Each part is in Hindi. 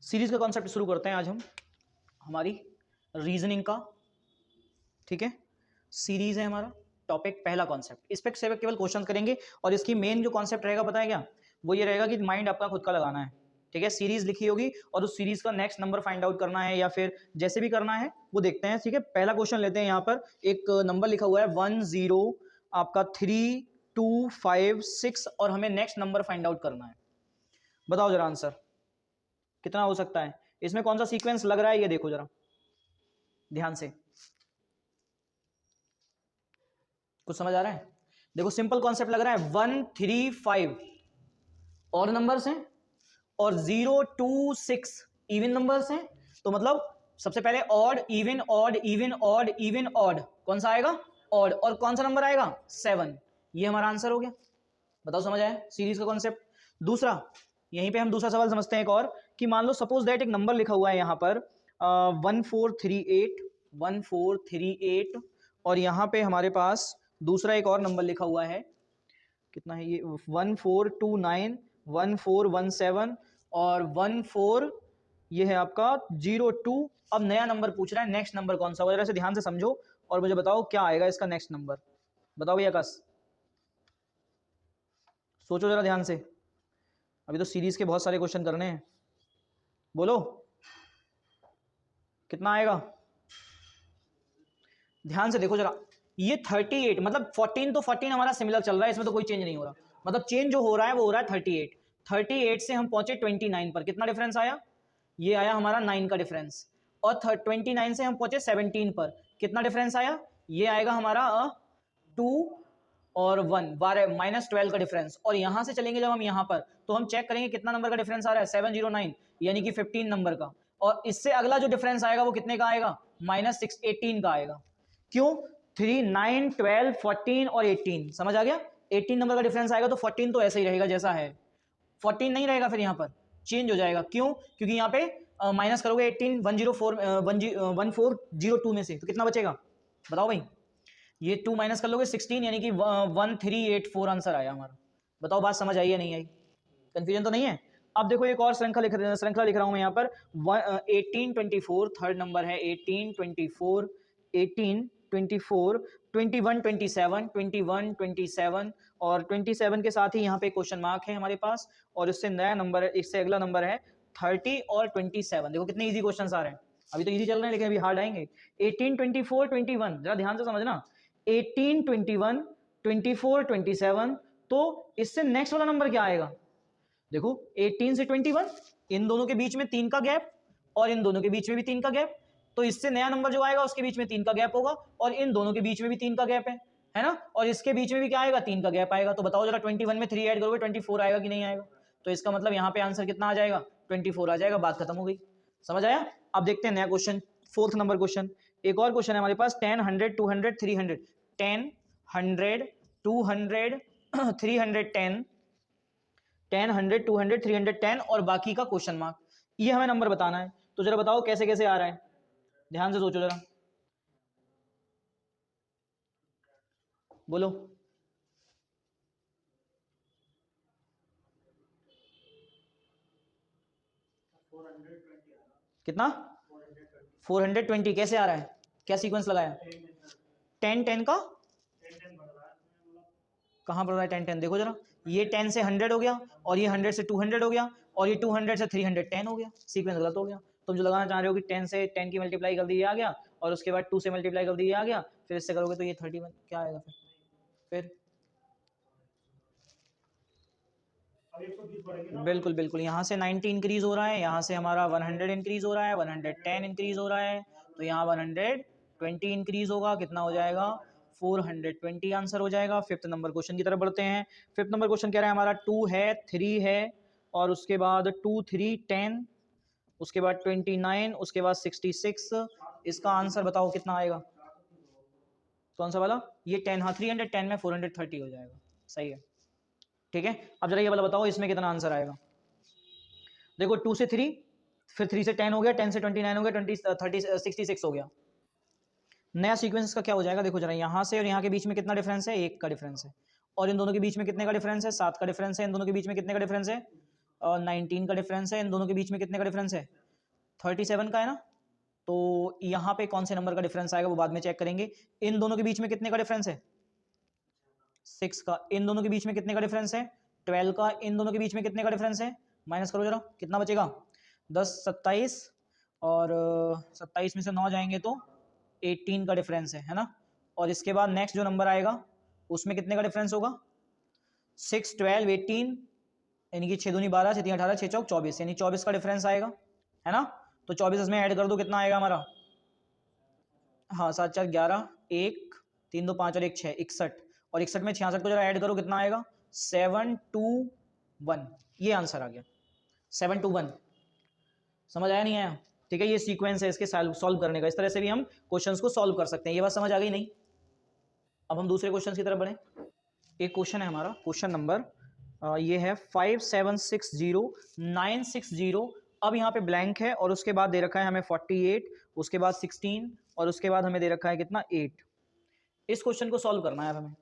सीरीज का कॉन्सेप्ट शुरू करते हैं आज हम हमारी रीजनिंग का। ठीक है, सीरीज है हमारा टॉपिक, पहला कॉन्सेप्ट। इस पे केवल क्वेश्चन करेंगे और इसकी मेन जो कॉन्सेप्ट रहेगा पता है क्या, वो ये रहेगा कि माइंड आपका खुद का लगाना है। ठीक है, सीरीज लिखी होगी और उस सीरीज का नेक्स्ट नंबर फाइंड आउट करना है या फिर जैसे भी करना है वो देखते हैं। ठीक है, पहला क्वेश्चन लेते हैं। यहाँ पर एक नंबर लिखा हुआ है 10 आपका 3256 और हमें नेक्स्ट नंबर फाइंड आउट करना है। बताओ जरा आंसर कितना हो सकता है, इसमें कौन सा सीक्वेंस लग रहा है ये देखो जरा ध्यान से। कुछ समझ आ रहा है? देखो सिंपल कॉन्सेप्ट लग रहा है 135 और नंबर्स हैं और 026 इवन नंबर्स हैं। तो मतलब सबसे पहले odd even odd even odd even odd, कौन सा आएगा? ऑड। और कौन सा नंबर आएगा? 7। ये हमारा आंसर हो गया। बताओ समझ आया सीरीज का कॉन्सेप्ट। दूसरा, यहीं पे हम दूसरा सवाल समझते हैं एक और, कि मान लो सपोज दैट एक नंबर लिखा हुआ है यहाँ पर 1438 और यहाँ पे हमारे पास दूसरा एक और नंबर लिखा हुआ है, कितना है ये, 1429 1417 और 14, ये है आपका 02। अब नया नंबर पूछ रहा है, नेक्स्ट नंबर कौन सा होगा? जरा से ध्यान से समझो और मुझे बताओ क्या आएगा इसका नेक्स्ट नंबर। बताओ भैया कस, सोचो जरा ध्यान से, अभी तो सीरीज के बहुत सारे क्वेश्चन करने हैं। बोलो कितना आएगा, ध्यान से देखो जरा। ये 38 मतलब 14 तो 14 हमारा सिमिलर चल रहा है, इसमें तो कोई चेंज नहीं हो रहा। मतलब चेंज जो हो रहा है वो हो रहा है 38 से हम पहुंचे 29 पर। कितना डिफरेंस आया? ये आया हमारा 9 का डिफरेंस। और 29 से हम पहुंचे 17 पर। कितना डिफरेंस आया? ये आएगा हमारा 2 और 1 12 -12 का डिफरेंस। और यहां से चलेंगे जब हम यहां पर तो हम चेक करेंगे कितना नंबर का डिफरेंस आ रहा है, 709 यानी कि 15 नंबर का। और इससे अगला जो डिफरेंस आएगा वो कितने का आएगा? -18 का आएगा। क्यों? 3 9 12 14 और 18, समझ आ गया? 18 नंबर का डिफरेंस आएगा तो 14 तो ऐसे ही रहेगा जैसा है, 14 नहीं रहेगा, फिर यहाँ पर चेंज हो जाएगा। क्यों? क्योंकि यहाँ पे माइनस करोगे 18 1402 में से, तो कितना बचेगा बताओ भाई? ये 2 माइनस कर लोगे 16 यानी कि 1384 आंसर आया हमारा। बताओ बात समझ आई या नहीं आई? कंफ्यूजन तो नहीं है? अब देखो एक और श्रृंखला लिख रहा हूं मैं यहाँ पर 1824 थर्ड नंबर है, 1824 1824 21 27 21 27 और 27 के साथ ही यहाँ पे क्वेश्चन मार्क है हमारे पास। और इससे नया नंबर है, इससे अगला नंबर है 30 और 27। देखो कितने इजी क्वेश्चन आ रहे हैं, अभी तो इजी चल रहे हैं लेकिन अभी हार्ड आएंगे। 18 24 21, जरा ध्यान से समझना, 18 21 24 27। तो इससे नेक्स्ट वाला नंबर क्या आएगा? देखो 18 से 21, इन दोनों के बीच में 3 का गैप और इन दोनों के बीच में भी 3 का गैप। तो इससे नया नंबर जो आएगा उसके बीच में 3 का गैप होगा और इन दोनों के बीच में भी 3 का गैप है ना? और इसके बीच में भी क्या आएगा? 3 का गैप आएगा। तो बताओ जरा 21 में 3 ऐड करोगे 24 आएगा कि नहीं आएगा? तो इसका मतलब यहाँ पे आंसर कितना आ जाएगा? 24 आ जाएगा। बात खत्म हो गई। समझ आया? अब देखते हैं नया क्वेश्चन, 4th नंबर क्वेश्चन। एक और क्वेश्चन है हमारे पास 10 100 200 300, 10 100 200 310, 10 100 200 310 और बाकी का क्वेश्चन मार्क। ये हमें नंबर बताना है। तो जरा बताओ कैसे कैसे आ रहा है, ध्यान से सोचो जरा, बोलो। कितना? 420 कैसे आ रहा है? क्या सीक्वेंस लगाया? 10 10 का कहां पड़ रहा है? 10 10 देखो जरा, ये 10 से 100 हो गया और ये 100 से 200 हो गया और ये 200 से 310 हो गया। सीक्वेंस गलत हो गया। तुम जो लगाना चाह रहे हो कि 10 से 10 की मल्टीप्लाई कर दी ये आ गया और उसके बाद 2 से मल्टीप्लाई कर दी ये आ गया, फिर इससे करोगे तो ये 31 क्या आएगा फिर बिल्कुल बिल्कुल यहाँ से 90 इंक्रीज हो रहा है, यहाँ से हमारा 100 इंक्रीज हो रहा है, 110 इंक्रीज हो रहा है, तो यहाँ 120 इंक्रीज होगा। कितना हो जाएगा? 420 आंसर हो जाएगा। 5th नंबर क्वेश्चन की तरफ बढ़ते हैं। 5th नंबर क्वेश्चन कह रहा है हमारा 2 है 3 है और उसके बाद 2 3 10, उसके बाद 29, उसके बाद 66। इसका आंसर बताओ कितना आएगा? कौन सा वाला? ये 10, हाँ 310 में 430 हो जाएगा। सही है, ठीक है। अब जरा ये वाला बताओ इसमें कितना आंसर आएगा? देखो 2 से 3, फिर 3 से 10 हो गया, 10 से 29 हो गया, 66 हो गया। नया सीक्वेंस का क्या हो जाएगा? देखो जरा, यहाँ से और यहाँ के बीच में कितना डिफरेंस है? 1 का डिफरेंस है। और इन दोनों के बीच में कितने का डिफरेंस है? 7 का डिफरेंस है। इन दोनों के बीच में कितने का डिफरेंस है? और 19 का डिफरेंस है। इन दोनों के बीच में कितने का डिफरेंस है? 37 का है ना। तो यहाँ पे कौन से नंबर का डिफरेंस आएगा वो बाद में चेक करेंगे। इन दोनों के बीच में कितने का डिफरेंस है? 6 का। इन दोनों के बीच में कितने का डिफरेंस है? 12 का। इन दोनों के बीच में कितने का डिफरेंस है? माइनस करो जरा, कितना बचेगा? 10, 27 और 27 में से 9 जाएंगे तो 18 का डिफरेंस है ना। और इसके बाद नेक्स्ट जो नंबर आएगा उसमें कितने का डिफरेंस होगा? 6, 12, 18 यानी कि 6 दूनी 12, 6 तीन 18, 6 चौक 24 यानी 24 का डिफरेंस आएगा, है ना। तो 24 इसमें ऐड कर दो, कितना आएगा हमारा? हाँ 7, 4, 11, 1, 3, 2, 5 और 1, 6, 61 और 61 में 66 को जरा ऐड करो, कितना आएगा? 721। ये आंसर आ गया 721। समझ आया नहीं आया? ठीक है, ये सीक्वेंस है इसके सॉल्व करने का। इस तरह से भी हम क्वेश्चंस को सॉल्व कर सकते हैं। ये बात समझ आ गई नहीं? अब हम दूसरे क्वेश्चन की तरफ बढ़े। एक क्वेश्चन है हमारा, क्वेश्चन नंबर ये है 5760 अब यहाँ पे ब्लैंक है और उसके बाद दे रखा है हमें 48, उसके बाद 16 और उसके बाद हमें दे रखा है कितना? 8। इस क्वेश्चन को सॉल्व करना है हमें।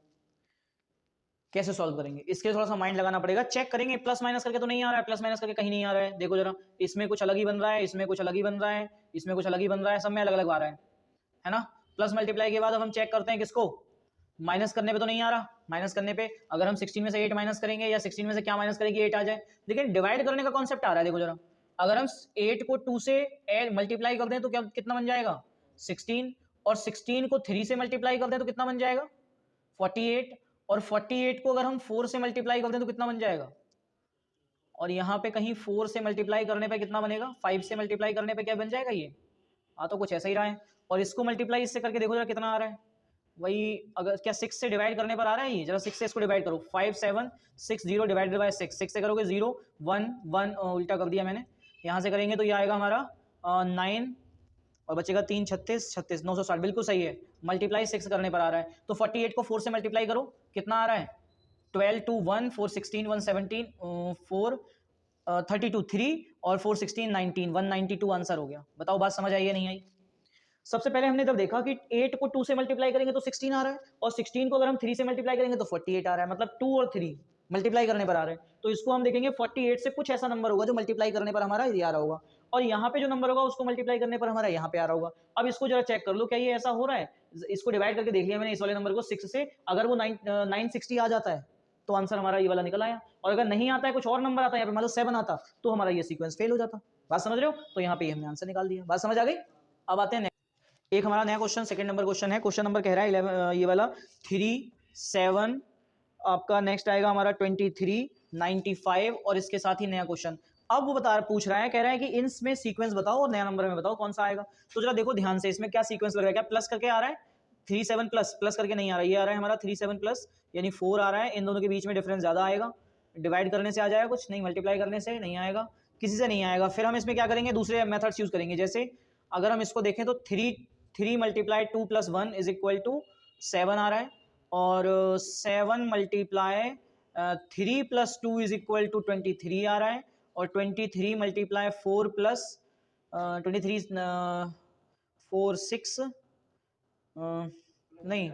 कैसे सॉल्व करेंगे इसके लिए थोड़ा सा माइंड लगाना पड़ेगा। चेक करेंगे प्लस माइनस करके तो नहीं आ रहा है, प्लस माइनस करके कहीं नहीं आ रहा है। देखो जरा, इसमें कुछ अलग ही बन रहा है, इसमें कुछ अलग ही बन रहा है, इसमें कुछ अलग ही बन रहा है, सब में अलग अलग आ रहा है ना। प्लस मल्टीप्लाई के बाद अब हम चेक करते हैं किसको? माइनस करने पे तो नहीं आ रहा। माइनस करने पे अगर हम 16 में से 8 माइनस करेंगे या 16 में से क्या माइनस करेंगे 8 आ जाए। लेकिन डिवाइड करने का कॉन्सेप्ट आ रहा है। देखो जरा, अगर हम 8 को 2 से मल्टीप्लाई कर दें तो क्या कितना बन जाएगा? 16 और 16 को 3 से मल्टीप्लाई कर दें तो कितना बन जाएगा? 48 और 48 को अगर हम 4 से मल्टीप्लाई कर दें तो कितना बन जाएगा? और यहाँ पे कहीं 4 से मल्टीप्लाई करने पे कितना बनेगा? 5 से मल्टीप्लाई करने पे क्या बन जाएगा? ये तो कुछ ऐसा ही रहा है। और इसको मल्टीप्लाई इससे करके देखो जरा कितना आ रहा है। वही अगर क्या 6 से डिवाइड करने पर आ रहा है ये? जरा 6 से इसको डिवाइड करो। 5760 डिवाइडेड बाय 6, 6 से करोगे 0 1 1 उल्टा कर दिया मैंने। यहाँ से करेंगे तो ये आएगा हमारा 9 और बचेगा 3 36 36 960। बिल्कुल सही है, मल्टीप्लाई 6 करने पर आ रहा है। तो 48 को 4 से मल्टीप्लाई करो, कितना आ रहा है? 12 2 1 4 16 1 17 4 32 3 और 4 16 19 192 आंसर हो गया। बताओ बात समझ आई या नहीं आई? सबसे पहले हमने जब देखा कि 8 को 2 से मल्टीप्लाई करेंगे तो 16 आ रहा है और 16 को अगर हम 3 से मल्टीप्लाई करेंगे तो 48 आ रहा है। मतलब 2 और 3 मल्टीप्लाई करने पर आ रहे हैं। तो इसको हम देखेंगे 48 से कुछ ऐसा नंबर होगा जो मल्टीप्लाई करने पर हमारा ये आ रहा होगा और यहाँ पे जो नंबर होगा उसको मल्टीप्लाई करने पर हमारा यहाँ पे आ रहा होगा। अब इसको जरा चेक कर लो, क्या ये ऐसा हो रहा है? इसको डिवाइड करके देख लिया मैंने इस वाले नंबर को 6 से, अगर वो 960 आ जाता है तो आंसर हमारा ये वाला निकल आया। और अगर नहीं आता है, कुछ और नंबर आता है, यहाँ पे मान लो 7 आता, तो हमारा ये सीक्वेंस फेल हो जाता। बात समझ रहे हो? तो यहाँ पे हमने आंसर निकाल दिया। बात समझ आ गई? अब आते हैं एक हमारा नया क्वेश्चन, सेकंड नंबर क्वेश्चन है। क्वेश्चन नंबर कह रहा है 11 ये वाला 3 7 आपका नेक्स्ट आएगा हमारा 23 95 और इसके साथ ही नया क्वेश्चन। अब वो पूछ रहा है, कह रहा है कि इनमें सीक्वेंस बताओ और नया नंबर में बताओ कौन सा आएगा। तो जरा देखो ध्यान से, इसमें क्या सीक्वेंस लग रहा है? क्या प्लस करके आ रहा है? 3 7 प्लस, प्लस करके नहीं आ रहा है, ये आ रहा है हमारा 3 7 प्लस यानी 4 आ रहा है। इन दोनों के बीच में डिफरेंस ज्यादा आएगा। डिवाइड करने से आ जाएगा कुछ? नहीं, मल्टीप्लाई करने से नहीं आएगा, किसी से नहीं आएगा। फिर हम इसमें क्या करेंगे? दूसरे मेथड्स यूज करेंगे। जैसे अगर हम इसको देखें तो 3 multiply 2 plus 1 is equal to 7 आ रहा है और 7 multiply 3 plus 2 is equal to 23 आ रहा है और 23 मल्टीप्लाई 4 प्लस 23 4 6 नहीं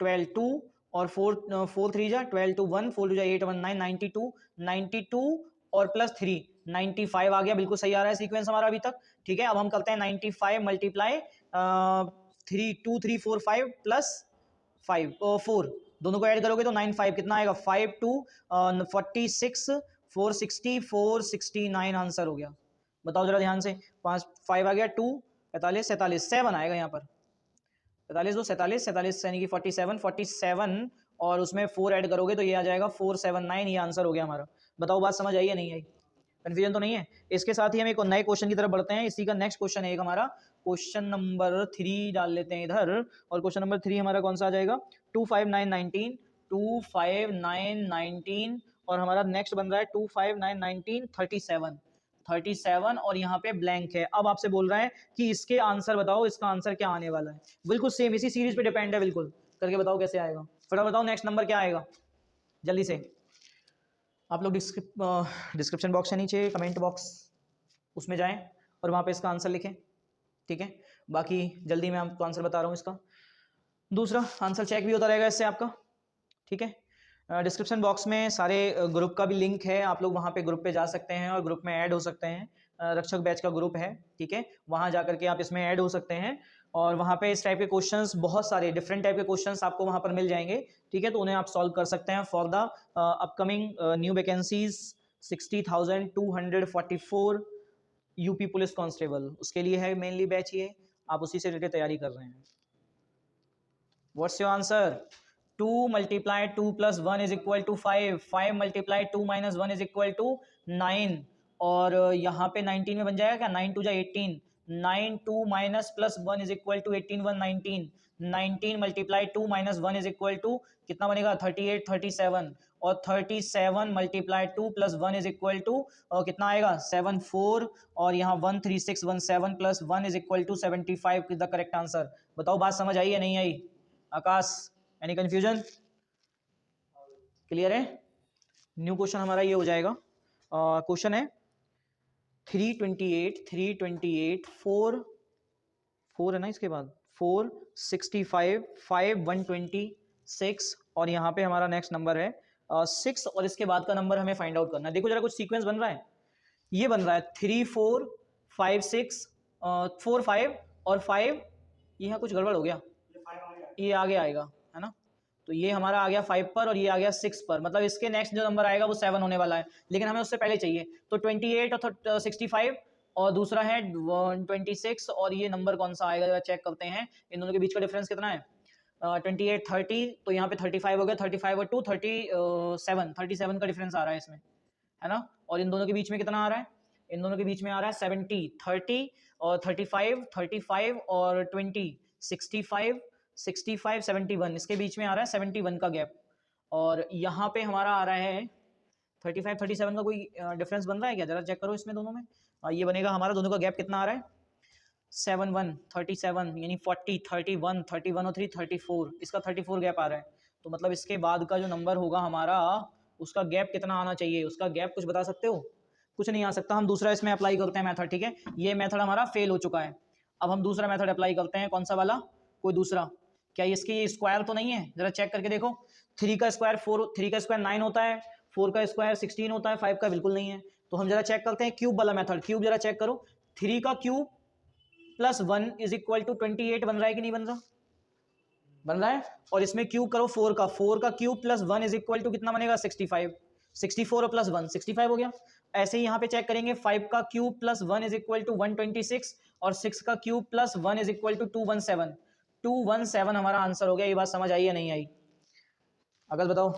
12 2 और 4 3 जा 12 2 1 4 2 जा 8 1 9 92 और प्लस 3 95 आ गया। बिल्कुल सही आ रहा है सीक्वेंस हमारा अभी तक। ठीक है, अब हम करते हैं 95 मल्टीप्लाई 3 2 3 4 5 प्लस 5 4 दोनों को ऐड करोगे तो 95 कितना आएगा? 5 2 46 460 469 आंसर हो गया। बताओ जरा ध्यान से, 5 आ गया 2 45 47 7 आएगा यहाँ पर। 45 2 47 47 यानी कि 47 और उसमें 4 ऐड करोगे तो ये आ जाएगा 479। ये आंसर हो गया हमारा। बताओ बात समझ आई या नहीं आई? कंफ्यूजन तो नहीं है? इसके साथ ही हम एक नए क्वेश्चन की तरफ बढ़ते हैं। इसी का नेक्स्ट क्वेश्चन है एक हमारा, क्वेश्चन नंबर 3 डाल लेते हैं इधर। और क्वेश्चन नंबर 3 हमारा कौन सा आ जाएगा? 25919 25919 और हमारा नेक्स्ट बन रहा है 25919 37 और यहाँ पे ब्लैंक है। अब आपसे बोल रहा है कि इसके आंसर बताओ, इसका आंसर क्या आने वाला है। बिल्कुल सेम इसी सीरीज पे डिपेंड है, बिल्कुल करके बताओ कैसे आएगा। फटाफट बताओ नेक्स्ट नंबर क्या आएगा जल्दी से। आप लोग डिस्क्रिप्शन बॉक्स है नीचे, कमेंट बॉक्स उसमें जाएं और वहाँ पे इसका आंसर लिखें। ठीक है, बाकी जल्दी मैं आपको आंसर बता रहा हूँ इसका। दूसरा आंसर चेक भी होता रहेगा इससे आपका। ठीक है, डिस्क्रिप्शन बॉक्स में सारे ग्रुप का भी लिंक है, आप लोग वहाँ पे ग्रुप पे जा सकते हैं और ग्रुप में ऐड हो सकते हैं। रक्षक बैच का ग्रुप है, ठीक है, वहाँ जा करके आप इसमें ऐड हो सकते हैं और वहाँ पे इस टाइप के क्वेश्चंस, बहुत सारे डिफरेंट टाइप के क्वेश्चंस आपको वहाँ पर मिल जाएंगे, ठीक है, तो उन्हें आप सॉल्व कर सकते हैं for the upcoming new vacancies 60,244 UP police constable, उसके लिए है मेनली बैच ये, आप उसी से रिलेटेड तैयारी कर रहे हैं। What's your answer? 2 multiplied 2 plus 1 is equal to 5, 5 multiplied 2 minus 1 is equal to 9, और यहाँ पे 19 में बन जाएगा क्या, 9 2 जा 18, 9 2 minus plus 1 is equal to 18 1 19, 19 multiplied 2 minus 1 is equal to कितना बनेगा, 38 37, और 37 multiplied 2 plus 1 is equal to कितना आएगा, 7 4, और यहाँ 1 3 6 1 7 plus 1 is equal to 75 is the correct answer. बताओ बात समझ आई या नहीं आई? आकाश, एनी कंफ्यूजन? क्लियर है? न्यू क्वेश्चन हमारा ये हो जाएगा, क्वेश्चन है 328 4 है ना, इसके बाद 4 65 5 126, और यहाँ पे हमारा नेक्स्ट नंबर है 6, और इसके बाद का नंबर हमें फाइंड आउट करना है। देखो जरा कुछ सीक्वेंस बन रहा है, ये बन रहा है 3 4 5 6 4 5 और 5, यहाँ कुछ गड़बड़ हो गया, ये आगे आएगा, है ना, तो ये हमारा आ गया 5 पर और ये आ गया 6 पर, मतलब इसके नेक्स्ट जो नंबर आएगा वो 7 होने वाला है, लेकिन हमें उससे पहले चाहिए, तो 28 और 65 और दूसरा है 126, और ये नंबर कौन सा आएगा जरा चेक करते हैं, इन दोनों के बीच का डिफरेंस कितना है, 28 30, तो यहाँ पे 35 हो गया, 35 और 2 37 का डिफरेंस आ रहा है इसमें, है ना, और इन दोनों के बीच में कितना आ रहा है, इन दोनों के बीच में आ रहा है 70 30 और 35 और 20 65 65 71, इसके बीच में आ रहा है 71 का गैप, और यहाँ पे हमारा आ रहा है 35 37 का कोई डिफरेंस बन रहा है क्या, जरा चेक करो इसमें दोनों में, ये बनेगा हमारा, दोनों का गैप कितना आ रहा है 7 1 37, यानी 40 31 31 और 3 34, इसका 34 गैप आ रहा है, तो मतलब इसके बाद का जो नंबर होगा हमारा, उसका गैप कितना आना चाहिए, उसका गैप कुछ बता सकते हो? कुछ नहीं आ सकता, हम दूसरा इसमें अप्लाई करते हैं मेथड, ठीक है, ये मेथड हमारा फेल हो चुका है, अब हम दूसरा मेथड अप्लाई करते हैं, कौन सा वाला, कोई दूसरा, क्या इसकी ये स्क्वायर तो नहीं है, जरा चेक करके देखो, 3 का स्क्वायर 4, 3 का स्क्वायर 9 होता है, 4 का स्क्वायर 16 होता है, 5 का बिल्कुल नहीं है, तो हम जरा चेक करते हैं क्यूब वाला मेथड, क्यूब जरा चेक करो, 3 का cube plus 1 is equal to 28 बन रहा है कि नहीं बन रहा, बन रहा है, और इसमें क्यूब करो 4 का cube plus 1 is equal to कितना बनेगा 65, 64 और प्लस 1 65 हो गया। ऐसे ही यहाँ पे चेक करेंगे, 5 का cube plus 1 is equal to 126 और 6 का cube plus 1 is equal to 217 हमारा आंसर हो गया। ये बात समझ आई या नहीं आई? अगर बताओ,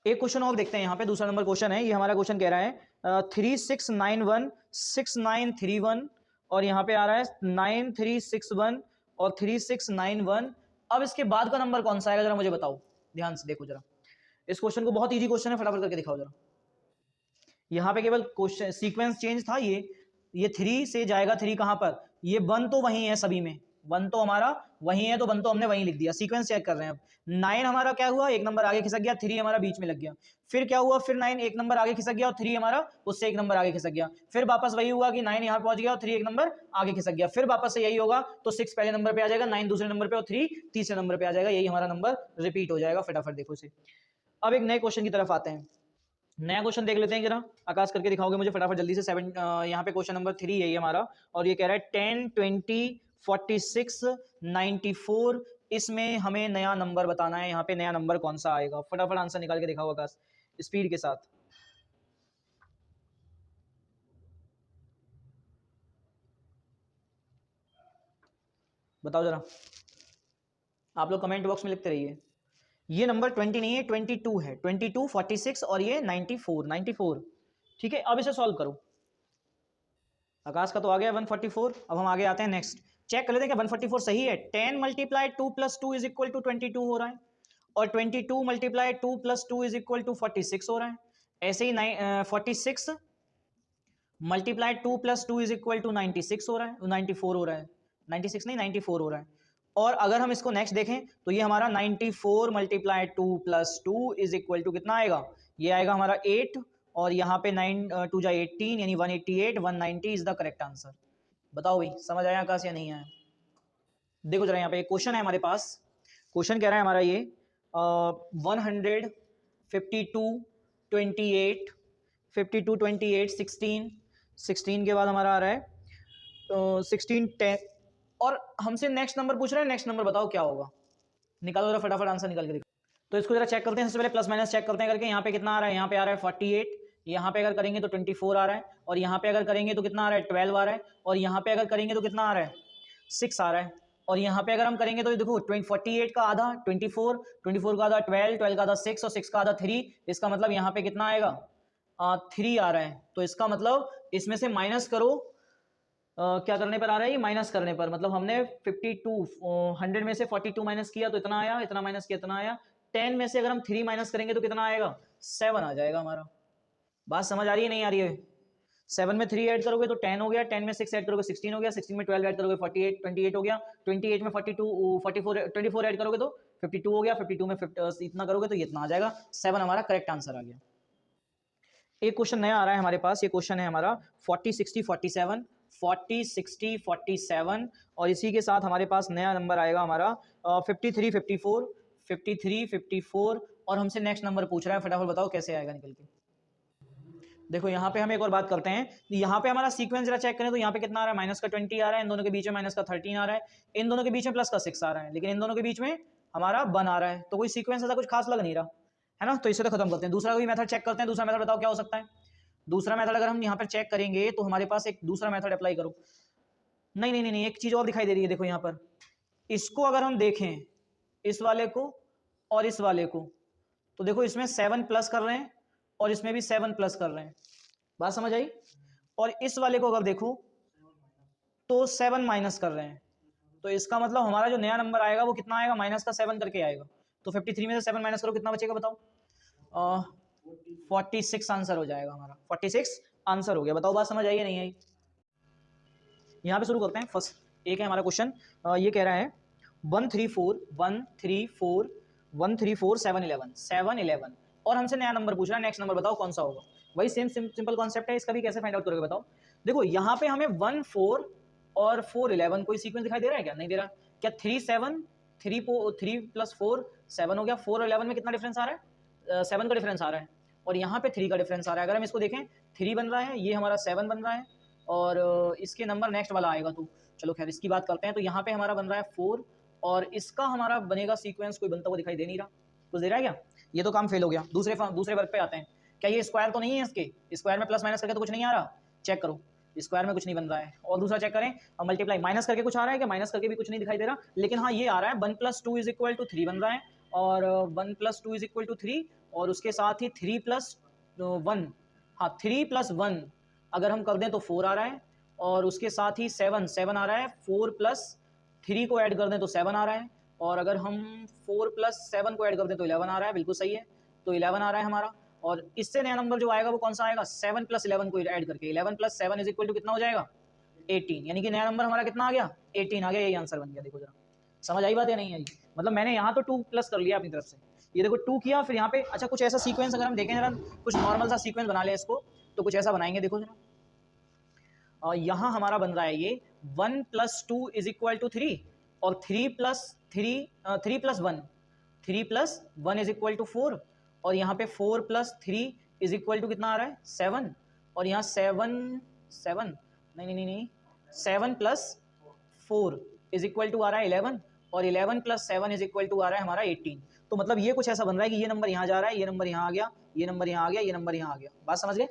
एक क्वेश्चन और देखते हैं, यहाँ पे दूसरा नंबर क्वेश्चन है, ये हमारा क्वेश्चन कह रहा है 3691 6931 और यहाँ पे आ रहा है 9361 और 3691। अब इसके बाद का नंबर कौन सा आएगा जरा मुझे बताओ, ध्यान से देखो जरा इस क्वेश्चन को, बहुत इजी क्वेश्चन है, फटाफट करके दिखाओ जरा। यहाँ पे केवल क्वेश्चन सीक्वेंस चेंज था, ये 3 से जाएगा 3 कहाँ पर, ये 1 तो वही है सभी में, 1 तो हमारा वही है, तो 1 तो हमने वहीं लिख दिया। सीक्वेंस चेक कर रहे हैं अब, 9 हमारा क्या हुआ, एक नंबर आगे खिसक गया, 3 हमारा बीच में लग गया, फिर क्या हुआ, फिर 9 एक नंबर आगे खिसक गया और 3 हमारा उससे एक नंबर आगे खिसक गया, फिर वापस वही हुआ कि 9 यहाँ पहुंच गया और 3 एक नंबर आगे खिसक गया, फिर वापस से यही होगा, तो 6 पहले नंबर पे आ जाएगा, 9 दूसरे नंबर पे और 3 तीसरे नंबर पे आ जाएगा, यही हमारा नंबर रिपीट हो जाएगा। फटाफट देखो इसे। अब एक नए क्वेश्चन की तरफ आते हैं, नया क्वेश्चन देख लेते हैं जरा, आकाश करके दिखाओगे मुझे फटाफट जल्दी से। 7 यहाँ पे क्वेश्चन नंबर 3 है ये हमारा, और ये कह रहा है 10 20 46 94, इसमें हमें नया नंबर बताना है, यहाँ पे नया नंबर कौन सा आएगा, फटाफट आंसर निकाल के दिखाओ आकाश स्पीड के साथ। बताओ जरा, आप लोग कमेंट बॉक्स में लिखते रहिए। ये नंबर 20 नहीं है, 22 है, 22 46 और ये 94। ठीक है, अब इसे सॉल्व करो। आकाश का तो आ गया 144। अब हम आगे आते हैं, नेक्स्ट चेक कर लेते हैं क्या 144 सही है। 10 multiply 2 plus 2 is equal to 22 हो रहा है, और 22 multiply 2 plus 2 is equal to 46 हो रहा है। ऐसे ही 46 multiply 2 plus 2 is equal to 96 हो रहा है, 94 हो रहा है, 96 नहीं 94 हो रहा है। और अगर हम इसको नेक्स्ट देखें तो ये हमारा 94 multiply 2 plus 2 is equal to कितना आएगा, ये आएगा हमारा 8, और यहाँ पे 9 2 जा 18 यानी 188 190 इज द करेक्ट आंसर। बताओ भाई समझ आया आकाश या नहीं आया? देखो जरा यहाँ पे एक क्वेश्चन है हमारे पास, क्वेश्चन कह रहा है हमारा ये 100 52 28 52 28 16 16 के बाद हमारा आ रहा है 16 10 और हमसे नेक्स्ट नंबर पूछ रहा है। नेक्स्ट नंबर बताओ क्या होगा, निकालो जरा फटाफट आंसर निकाल के दिखाओ। तो इसको जरा चेक करते हैं, सबसे पहले प्लस माइनस चेक करते हैं करके। यहाँ पे कितना आ रहा है, यहाँ पे आ रहा है 48, यहाँ पे अगर करेंगे तो 24 आ रहा है, और यहाँ पे अगर करेंगे तो कितना आ रहा है 12 आ रहा है, और यहाँ पे अगर करेंगे तो कितना आ रहा है 6 आ रहा है, और यहाँ पे अगर हम करेंगे तो देखो 48 का आधा 24, 24 का आधा 12, 12 का आधा 6 और 6 का आधा 3। इसका मतलब यहाँ पे कितना आएगा 3 आ रहा है। तो इसका मतलब इसमें से माइनस करो, क्या करने पर आ रहा है ये, माइनस करने पर। मतलब हमने 52 100 में से 42 माइनस किया तो इतना आया, इतना माइनस किया इतना आया। 10 में से अगर हम 3 माइनस करेंगे तो कितना आएगा 7 आ जाएगा हमारा। बात समझ आ रही है नहीं आ रही है? 7 में 3 ऐड करोगे तो 10 हो गया, 10 में 6 ऐड करोगे 16 हो गया, 16 में 12 ऐड करोगे 48 28 हो गया, 28 में 42 44 24 ऐड करोगे तो 52 हो गया, 52 में इतना करोगे तो ये इतना आ जाएगा। 7 हमारा करेक्ट आंसर आ गया। एक क्वेश्चन नया आ रहा है हमारे पास, ये क्वेश्चन है हमारा 40 60 47 40 60 47 और इसी के साथ हमारे पास नया नंबर आएगा हमारा 53 54 53 54 और हमसे नेक्स्ट नंबर पूछ रहा है। फटाफट बताओ कैसे आएगा निकल के। देखो यहाँ पे हम एक और बात करते हैं, यहाँ पे हमारा सीक्वेंस जरा चेक करें तो यहाँ पे कितना आ रहा है माइनस का 20 आ रहा है, इन दोनों के बीच में माइनस का 13 आ रहा है, इन दोनों के बीच में प्लस का 6 आ रहा है, लेकिन इन दोनों के बीच में हमारा 1 आ रहा है। तो कोई सीक्वेंस ऐसा कुछ खास लग नहीं रहा है ना। तो इसे तो खत्म करते हैं, दूसरा कोई मेथड चेक करते हैं। दूसरा मेथड बताओ क्या हो सकता है। दूसरा मेथड अगर हम यहाँ पर चेक करेंगे तो हमारे पास एक दूसरा मेथड अप्लाई करो। नहीं नहीं नहीं, एक चीज और दिखाई दे रही है। देखो यहाँ पर इसको अगर हम देखें, इस वाले को और इस वाले को, तो देखो इसमें 7 प्लस कर रहे हैं और इसमें भी 7 प्लस कर रहे हैं। बात समझ आई? और इस वाले को अगर देखो तो 7 माइनस कर रहे हैं। तो इसका मतलब हमारा जो नया नंबर आएगा वो कितना आएगा, माइनस का 7 करके आएगा। तो 53 में से 7 माइनस करो कितना बचेगा बताओ। 46 आंसर हो जाएगा हमारा। 46 आंसर हो गया। बताओ बात समझ आई या नहीं आई? यहाँ पे शुरू करते हैं। फर्स्ट एक है हमारा क्वेश्चन, ये कह रहा है 134 134 134 711 711 और हमसे नया नंबर पूछ रहा है। नेक्स्ट नंबर बताओ कौन सा होगा। वही सेम सिंपल कॉन्सेप्ट है, इसका भी कैसे फाइंड आउट करोगे बताओ। देखो यहाँ पे हमें 1 4 और 4 11 कोई सीक्वेंस दिखाई दे रहा है क्या? नहीं दे रहा। क्या 3 7 3 प्लस 4 7 हो गया। 4 और 11 में कितना डिफरेंस आ रहा है? 7 का डिफरेंस आ रहा है और यहाँ पे 3 का डिफरेंस आ रहा है। अगर हम इसको देखें 3 बन रहा है, ये हमारा 7 बन रहा है और इसके नंबर नेक्स्ट वाला आएगा। तो चलो खैर इसकी बात करते हैं। तो यहाँ पे हमारा बन रहा है 4 और इसका हमारा बनेगा सीक्वेंस कोई बनता हुआ दिखाई दे नहीं रहा। कुछ दे रहा है क्या? ये तो काम फेल हो गया। दूसरे वर्ग पे आते हैं। क्या ये स्क्वायर तो नहीं है? इसके स्क्वायर में प्लस माइनस करके तो कुछ नहीं आ रहा। चेक करो, स्क्वायर में कुछ नहीं बन रहा है। और दूसरा चेक करें, मल्टीप्लाई माइनस करके कुछ आ रहा है क्या? माइनस करके भी कुछ नहीं दिखाई दे रहा। लेकिन हाँ ये आ रहा है 1 + 2 = 3 बन रहा है और 1 + 2 = 3 और उसके साथ ही 3 + 1, हाँ 3 + 1 अगर हम कर दें तो 4 आ रहा है और उसके साथ ही 7 आ रहा है। 4 + 3 को ऐड कर दें तो 7 आ रहा है और अगर हम 4 + 7 को ऐड कर दें तो 11 आ रहा है। बिल्कुल सही है, तो 11 आ रहा है हमारा। और इससे नया नंबर जो आएगा वो कौन सा आएगा? 7 + 11 को ऐड करके 11 + 7 = कितना हो जाएगा? 18। यानी कि नया नंबर हमारा कितना आ गया? 18 आ गया। यही आंसर बन गया। देखो जरा समझ आई बात या नहीं आई? मतलब मैंने यहाँ तो 2 प्लस कर लिया अपनी तरफ से। ये देखो 2 किया, फिर यहाँ पे अच्छा कुछ ऐसा सीक्वेंस अगर हम देखें जरा, कुछ नॉर्मल सा सीक्वेंस बना ले इसको, तो कुछ ऐसा बनाएंगे। देखो जरा यहाँ हमारा बन रहा है ये 1 + 2 = 3 और 3 + 1 = 4 और यहाँ पे 4 + 3 = कितना आ रहा है? 7 और यहाँ 7 नहीं 7 + 4 = आ रहा है 11 और 11 + 7 = आ रहा है हमारा 18। तो मतलब ये कुछ ऐसा बन रहा है कि ये नंबर यहाँ जा रहा है, ये नंबर यहाँ आ गया, ये नंबर यहाँ आ गया, ये नंबर यहाँ आ गया। बात समझ गए?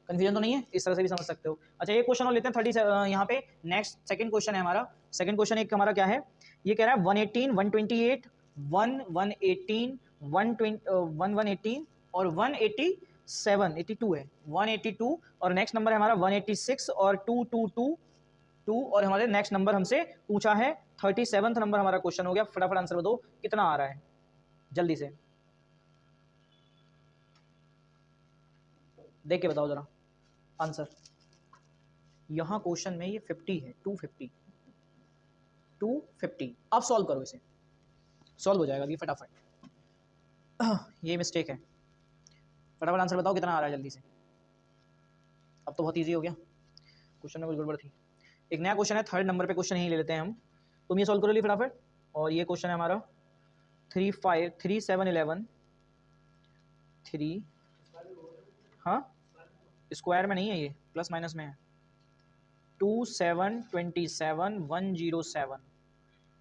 कंफ्यूजन तो नहीं है? इस तरह से भी समझ सकते हो। अच्छा एक क्वेश्चन और लेते हैं 30 यहाँ पे नेक्स्ट सेकंड क्वेश्चन है हमारा। सेकंड क्वेश्चन एक हमारा क्या है, ये कह रहा है 118 128 118 118 और 187 82 है 182 और नेक्स्ट नंबर है हमारा 186 और 222 और हमारे नेक्स्ट नंबर हमसे पूछा है 37th नंबर हमारा क्वेश्चन हो गया। फटाफट आंसर बताओ कितना आ रहा है जल्दी से देख के बताओ जरा आंसर। यहाँ क्वेश्चन में ये 50 है 250। अब सॉल्व करो, इसे सॉल्व हो जाएगा अभी फटाफट। ये मिस्टेक है। फटाफट आंसर बताओ कितना आ रहा है जल्दी से। अब तो बहुत इजी हो गया, क्वेश्चन में कुछ गड़बड़ थी। एक नया क्वेश्चन है 3rd नंबर पे क्वेश्चन यही ले लेते हैं हम। तुम ये सॉल्व करो ली फटाफट। और ये क्वेश्चन है हमारा 3 5 3 7 11 3, हाँ स्क्वायर में नहीं है, ये प्लस माइनस में है। 2 7 27 107,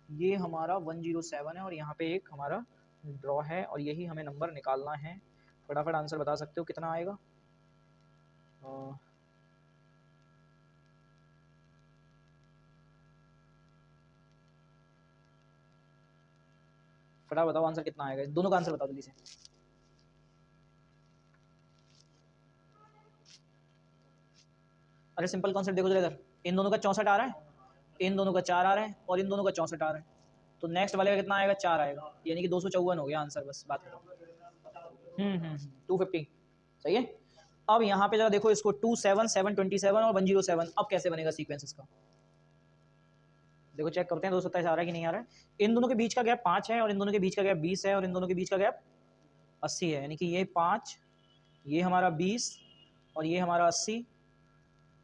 ये हमारा 107 है और यहाँ पे एक हमारा ड्रॉ है और यही हमें नंबर निकालना है। फटाफट आंसर बता सकते हो कितना आएगा? फटाफट बताओ आंसर कितना आएगा, दोनों का आंसर बताओ जल्दी से। अरे सिंपल कॉन्सेप्ट देखो जरा इधर, इन दोनों का 64 आ रहा है, इन दोनों का 4 आ रहा है और इन दोनों का 64 आ रहा है, तो नेक्स्ट वाले का कितना आएगा? 4 आएगा, यानी कि 254 हो गया आंसर। बस बात करो। 250 सही है। अब यहाँ पे जरा देखो इसको 2 7 7 27 और 107, अब कैसे बनेगा सीक्वेंस इसका? देखो चेक करते हैं 227 आ रहा है कि नहीं आ रहा है। इन दोनों के बीच का गैप 5 है और इन दोनों के बीच का गैप 20 है और इन दोनों के बीच का गैप 80 है, यानी कि ये 5, ये हमारा 20 और ये हमारा 80।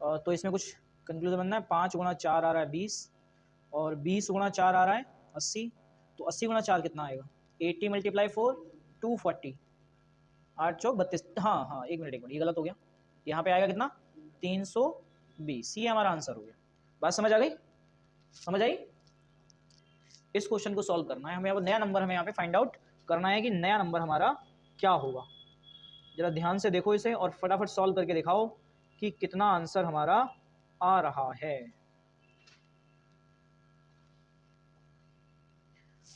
तो इसमें कुछ कंक्लूजन बनना है। 5 गुणा 4 आ रहा है 20 और 20 गुणा 4 आ रहा है 80, तो 80 गुणा 4 कितना आएगा? 80 मल्टीप्लाई 4 240, 8 चौक 32। हाँ एक मिनट ये गलत हो गया, यहाँ पे आएगा कितना? 320, ये हमारा आंसर हो गया। बात समझ आ गई? समझ आई? इस क्वेश्चन को सॉल्व करना है हमें, अब नया नंबर हमें यहाँ पे फाइंड आउट करना है कि नया नंबर हमारा क्या होगा। जरा ध्यान से देखो इसे और फटाफट सॉल्व करके दिखाओ कि कितना आंसर हमारा आ रहा है।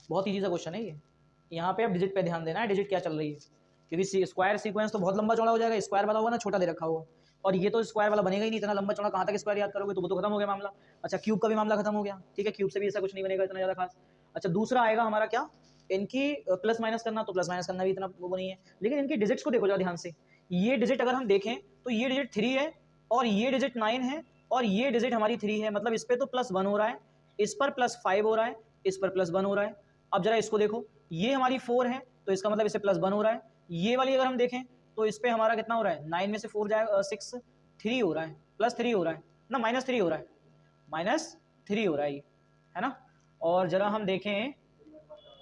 बहुत इजी सा क्वेश्चन है ये। यहाँ पे अब डिजिट पे ध्यान देना है, डिजिट क्या चल रही है, क्योंकि स्क्वायर सीक्वेंस तो बहुत लंबा चौड़ा हो जाएगा। स्क्वायर वाला होगा ना छोटा दे रखा होगा, और ये तो स्क्वायर वाला बनेगा ही नहीं, इतना लंबा चौड़ा कहाँ तक स्क्वायर याद करोगे, तो वो तो खत्म हो गया मामला। अच्छा क्यूब का भी मामला खत्म हो गया, ठीक है, क्यूब से भी ऐसा कुछ नहीं बनेगा इतना ज़्यादा खास। अच्छा दूसरा आएगा हमारा क्या, इनकी प्लस माइनस करना, तो प्लस माइनस करना भी इतना वो नहीं है, लेकिन इनकी डिजिट्स को देखो जरा ध्यान से। ये डिजिट अगर हम देखें तो ये डिजिट 3 है और ये डिजिट 9 है और ये डिजिट हमारी 3 है, मतलब इस पर तो प्लस 1 हो रहा है, इस पर प्लस 5 हो रहा है, इस पर प्लस 1 हो रहा है। अब जरा इसको देखो, ये हमारी 4 है तो इसका मतलब इससे प्लस 1 हो रहा है। ये वाली अगर हम देखें तो इस पर हमारा कितना हो रहा है? 9 में से 4 जाएगा 6, 3 हो रहा है, प्लस 3 हो रहा है ना, -3 हो रहा है, -3 हो रहा है ये, है ना। और जरा हम देखें,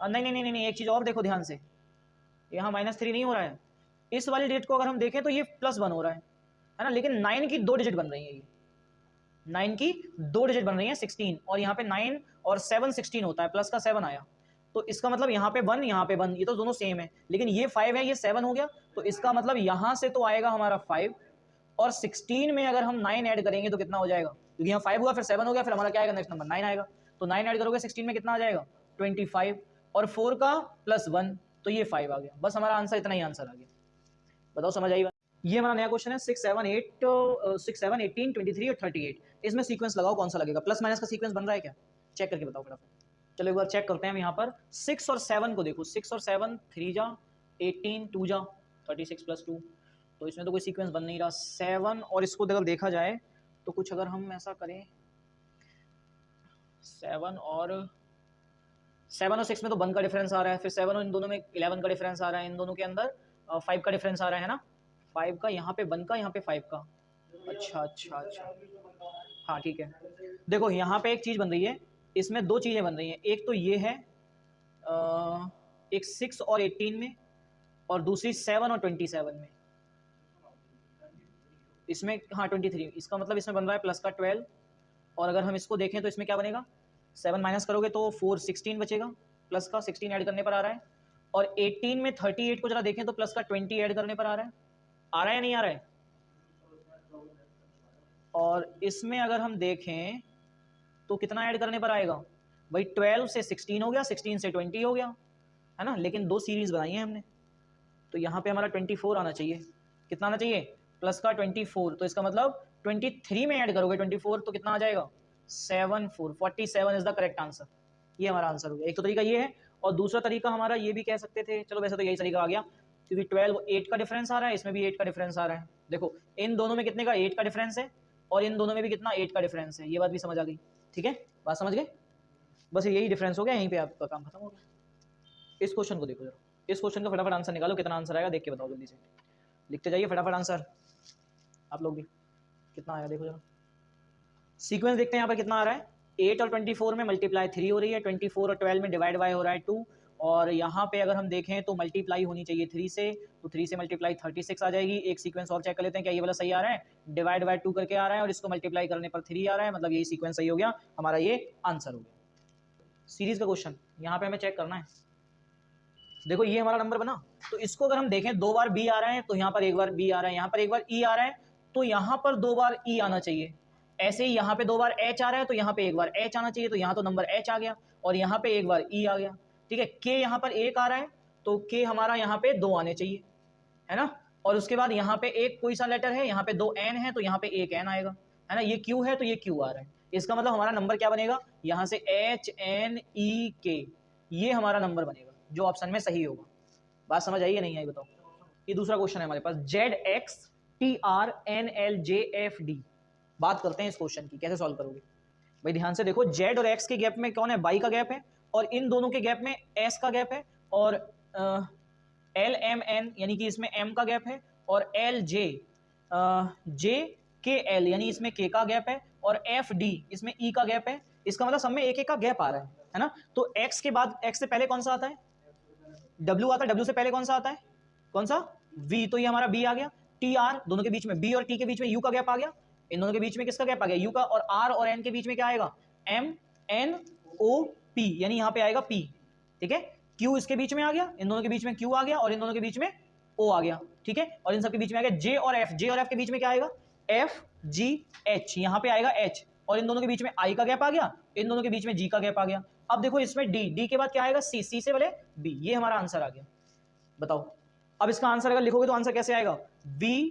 नहीं, एक चीज़ और देखो ध्यान से, यहाँ -3 नहीं हो रहा है, इस वाली डिजिट को अगर हम देखें तो ये +1 हो रहा है ना, लेकिन 9 की 2 डिजिट बन रही है, ये 9 की 2 डिजिट बन रही है 16, और यहाँ पे 9 और 7 16 होता है, प्लस का 7 आया, तो इसका मतलब यहाँ पे 1 यहाँ पे 1, ये तो दोनों सेम है, लेकिन ये 5 है ये 7 हो गया, तो इसका मतलब यहाँ से तो आएगा हमारा 5, और 16 में अगर हम 9 ऐड करेंगे तो कितना हो जाएगा, क्योंकि यहाँ 5 हुआ फिर 7 हो गया, फिर हमारा क्या आएगा नेक्स्ट नंबर 9 आएगा, तो 9 ऐड करोगे 16 में कितना आ जाएगा 25, और 4 का +1 तो ये 5 आ गया। बस हमारा आंसर इतना ही आंसर आ गया। बताओ समझ आई बात? ये हमारा नया क्वेश्चन है 6 7 18 23 और 38। इसमें सीक्वेंस लगाओ कौन सा लगेगा, प्लस माइनस का सीक्वेंस बन रहा है क्या, चेक करके बताओ फटाफट। चलो एक बार चेक करते हैं हम यहाँ पर 6 और 7 को देखो, 6 और 7 3 जा 18 2 जा 36 + 2, तो इसमें तो कोई सीक्वेंस बन नहीं रहा। 7 और इसको अगर देखा जाए तो कुछ अगर हम ऐसा करें, 7 और 6 में तो 1 का डिफरेंस आ रहा है, फिर 7 और इन दोनों में 11 का डिफरेंस आ रहा है, इन दोनों के अंदर 5 का डिफरेंस आ रहा है ना, 5 का, यहाँ पे 1 का, यहाँ पे 5 का। अच्छा हाँ ठीक है। देखो यहाँ पे एक चीज़ बन रही है, इसमें 2 चीज़ें बन रही हैं, एक तो ये है एक 6 और 18 में, और दूसरी 7 और 27 में। इसमें हाँ 23, इसका मतलब इसमें बन रहा है प्लस का 12, और अगर हम इसको देखें तो इसमें क्या बनेगा, 7 माइनस करोगे तो 4 16 बचेगा, प्लस का 16 ऐड करने पर आ रहा है, और 18 में 38 को जरा देखें तो प्लस का 20 ऐड करने पर आ रहा है या नहीं आ रहा है। और इसमें अगर हम देखें तो कितना ऐड करने पर आएगा भाई, 12 से 16 हो गया, 16 से 20 हो गया, है ना, लेकिन 2 सीरीज बनाई है हमने, तो यहाँ पे हमारा 24 आना चाहिए। कितना आना चाहिए, प्लस का 24, तो इसका मतलब 23 में ऐड करोगे 24 तो कितना आ जाएगा 7 4 47 इज द करेक्ट आंसर। ये हमारा आंसर हो गया। एक तो तरीका ये है, और दूसरा तरीका हमारा ये भी कह सकते थे, चलो वैसे तो यही तरीका आ गया, क्योंकि 12 8 का डिफरेंस आ रहा है, इसमें भी 8 का डिफरेंस आ रहा है। देखो इन दोनों में कितने का 8 का डिफरेंस है, और इन दोनों में भी कितना 8 का डिफरेंस है, ये बात भी समझ आ गई, ठीक है, बात समझ गए। बस यही डिफरेंस हो गया, यहीं पे आपका काम खत्म हो गया। इस क्वेश्चन को देखो जरा, इस क्वेश्चन का फटाफट आंसर निकालो, कितना आंसर आएगा देख के बताओ, जल्दी से लिखते जाइए फटाफट आंसर आप लोग भी, कितना आएगा देखो जरा। सीक्वेंस देखते हैं यहाँ पर कितना आ रहा है, 8 और 24 में मल्टीप्लाई 3 हो रही है, 24 और 12 में डिवाइड बाय हो रहा है 2, और यहाँ पे अगर हम देखें तो मल्टीप्लाई होनी चाहिए 3 से, तो 3 से मल्टीप्लाई 36 आ जाएगी। एक सीक्वेंस और चेक कर लेते हैं क्या ये वाला सही आ रहा है, डिवाइड बाय 2 करके आ रहा है और इसको मल्टीप्लाई करने पर 3 आ रहा है, मतलब यही सीक्वेंस सही हो गया, हमारा ये आंसर हो गया। सीरीज का क्वेश्चन यहाँ पे हमें चेक करना है। देखो ये हमारा नंबर बना, तो इसको अगर हम देखें 2 बार बी आ रहा है तो यहाँ पर 1 बार बी आ रहा है, यहाँ पर 1 बार ई आ रहा है तो यहाँ पर 2 बार ई आना चाहिए। ऐसे ही यहाँ पे 2 बार एच आ रहा है तो यहाँ पे 1 बार एच आना चाहिए, तो यहाँ तो नंबर एच आ गया और यहाँ पे 1 बार ई आ गया। ठीक है, के यहाँ पर 1 आ रहा है तो के हमारा यहाँ पे 2 आने चाहिए, है ना। और उसके बाद यहाँ पे एक कोई सा लेटर है, यहाँ पे 2 एन है तो यहाँ पे 1 एन आएगा, है ना। ये क्यू है तो ये क्यू आ रहा है, इसका मतलब हमारा नंबर क्या बनेगा, यहाँ से एच एन ई के, ये हमारा नंबर बनेगा जो ऑप्शन में सही होगा। बात समझ आई या नहीं आई बताओ। ये दूसरा क्वेश्चन है हमारे पास, Z X T R N L J F D. बात करते हैं इस क्वेश्चन की, कैसे सॉल्व करोगे भाई। ध्यान से देखो, जेड और एक्स के गैप में कौन है, बाई का गैप है, और इन दोनों के गैप में एस का गैप है, और एल एम एन यानी कि इसमें एम का गैप है, और एल जे जे के एल यानी इसमें के का गैप है, और एफ डी इसमें ई का गैप है। इसका मतलब सब में एक एक का गैप आ रहा है ना। तो एक्स के बाद, एक्स से पहले कौन सा आता है, डब्ल्यू आता है, डब्ल्यू से पहले कौन सा आता है, कौन सा, वी, तो ये हमारा बी आ गया। टी आर, दोनों के बीच में बी और टी के बीच में यू का गैप आ गया, इन दोनों के बीच में किसका गैप आ गया, यू का, और आर और एन के बीच में क्या आएगा, एम एन ओ पी, यानी यहाँ पे आएगा पी। ठीक है, क्यू इसके बीच में आ गया, इन दोनों के बीच में क्यू आ गया, और इन दोनों के बीच में ओ आ गया। ठीक है, और इन सब के बीच में आ गया जे और एफ, जे और एफ के बीच में क्या आएगा, एफ जी एच, यहाँ पे आएगा एच, और इन दोनों के बीच में आई का गैप आ गया, इन दोनों के बीच में जी का गैप आ गया। अब देखो इसमें डी, डी के बाद क्या आएगा, सी, सी से पहले बी, ये हमारा आंसर आ गया। बताओ अब इसका आंसर अगर लिखोगे तो आंसर कैसे आएगा, बी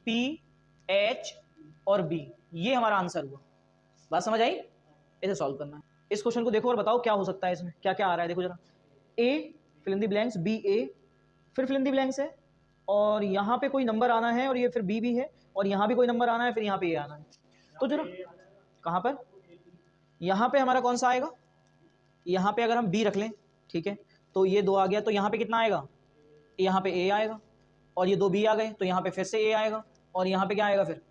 पी एच और बी, ये हमारा आंसर हुआ। बात समझ आई, इसे सॉल्व करना है। इस क्वेश्चन को देखो और बताओ क्या हो सकता है, इसमें क्या क्या आ रहा है। देखो जरा, A fill in the blanks, B A, फिर फिल इन द ब्लैंक्स है, और यहाँ पे कोई नंबर आना है, और ये फिर बी भी है, और यहाँ भी कोई नंबर आना है, फिर यहाँ पे ए आना है। तो जरा कहाँ पर, यहाँ पे हमारा कौन सा आएगा, यहाँ पे अगर हम बी रख लें, ठीक है, तो ये 2 आ गया, तो यहाँ पे कितना आएगा, यहाँ पे ए आएगा, और ये 2 बी आ गए तो यहाँ पे फिर से ए आएगा, और यहाँ पे क्या आएगा, फिर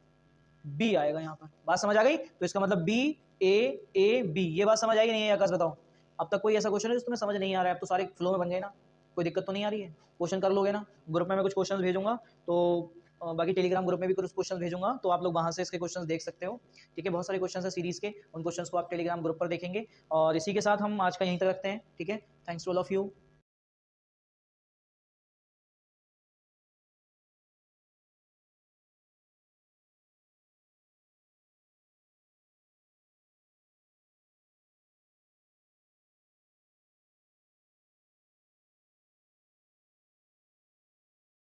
बी आएगा यहाँ पर। बात समझ आ गई, तो इसका मतलब बी ए बी। ये बात समझ आई नहीं है आकाश, बताओ। अब तक कोई ऐसा क्वेश्चन है जो तुम्हें समझ नहीं आ रहा है, अब तो सारे फ्लो में बन गए ना, कोई दिक्कत तो नहीं आ रही है, क्वेश्चन कर लोगे ना। ग्रुप में मैं कुछ क्वेश्चन भेजूंगा, तो बाकी टेलीग्राम ग्रुप में भी कुछ क्वेश्चन भेजूंगा, तो आप लोग वहाँ से इसके क्वेश्चन देख सकते हो। ठीक है, बहुत सारे क्वेश्चन है सीरीज के, उन क्वेश्चन को आप टेलीग्राम ग्रुप पर देखेंगे। और इसी के साथ हम आज का यहीं तक रखते हैं। ठीक है, thanks to all of you.